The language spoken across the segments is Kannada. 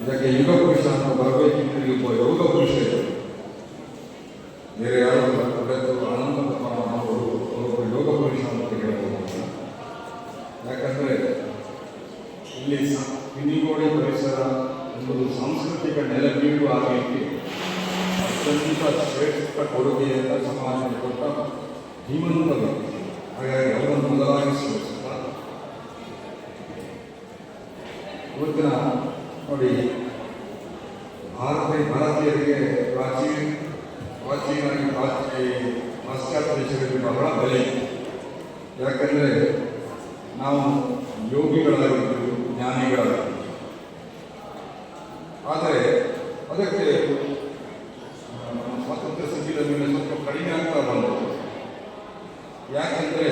ಇದಕ್ಕೆ ಯುಗ ಪುರುಷ ಅಂತ ಬರಬೇಕಿತ್ತು. ಯೋಗ ಪುರುಷ ಇದೆ, ಬೇರೆ ಯಾರು ಅನಂತ ಅವರು ಯೋಗ ಪುರುಷ ಅಂತ ಹೇಳ್ಬೋದು. ಯಾಕಂದರೆ ಇಲ್ಲಿ ಕಿನ್ನಿಗೋಡಿ ಪರಿಸರ ಎಂಬುದು ಸಾಂಸ್ಕೃತಿಕ ನೆಲೆಬೀಡು ಆಗಲಿಕ್ಕೆ ಅತ್ಯಂತ ಶ್ರೇಷ್ಠ ಕೊಡುಗೆಯಿಂದ ಸಮಾಜಕ್ಕೆ ಕೊಟ್ಟ ಧೀಮಂತ ವ್ಯಕ್ತಿ. ಹಾಗಾಗಿ ಅವರನ್ನು ಮೊದಲಾಗಿ ಸ್ಮರಿಸುತ್ತಾ ಇವತ್ತಿನ ನೋಡಿ, ಭಾರತೀಯರಿಗೆ ಪ್ರಾಚೀನಾಗಿ ಪಾಶ್ಚಾತ್ಯ ದೇಶಗಳಿಗೆ ಬಹಳ ಬೆಲೆ. ಯಾಕಂದರೆ ನಾವು ಯೋಗಿಗಳಾಗಿರ್ತೀವಿ, ಜ್ಞಾನಿಗಳಾಗಿರ್ತೀವಿ. ಆದರೆ ಅದಕ್ಕೆ ಸ್ವಾತಂತ್ರ್ಯ ಸಿಕ್ಕಿದ ಮೇಲೆ ಸ್ವಲ್ಪ ಕಡಿಮೆ ಆಗ್ತಾ ಬಂದರು. ಯಾಕೆಂದರೆ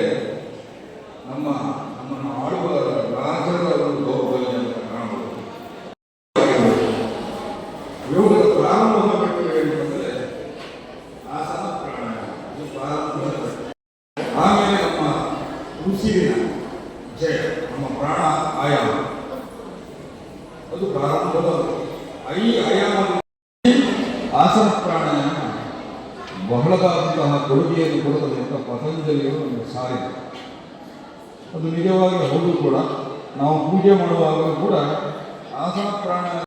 ನಮ್ಮನ್ನು ಆಳುವ ರಾಜರ ಒಂದು ದೌರ್ಬಲ್ಯ ಅಂತ ಕಾಣಬಹುದು. ಯೋಗದ ಪ್ರಾರಂಭದ ಘಟ್ಟಗಳು ಏನಂದರೆ ಆಸನ ಪ್ರಾಣಾಯಾಮ, ಇದು ಪ್ರಾರಂಭದ ಘಟ್ಟ. ಆಮೇಲೆ ನಮ್ಮ ಉಸಿರಿನ ಜಯ, ನಮ್ಮ ಪ್ರಾಣ ಆಯಾಮ, ಅದು ಪ್ರಾರಂಭದ ಆಯಾಮ. ಆಸನ ಪ್ರಾಣಾಯಾಮ ಬಹಳವಾದಂತಹ ಕೊಡುಗೆಯನ್ನು ಕೊಡೋದಂತ ಪತಂಜಲಿಯವರು ಒಂದು ಸಾರಿದೆ. ಅದು ನಿಜವಾಗಿ ಹೌದು ಕೂಡ. ನಾವು ಪೂಜೆ ಮಾಡುವಾಗ ಕೂಡ ಆಸನ ಪ್ರಾಣಾಯಾಮ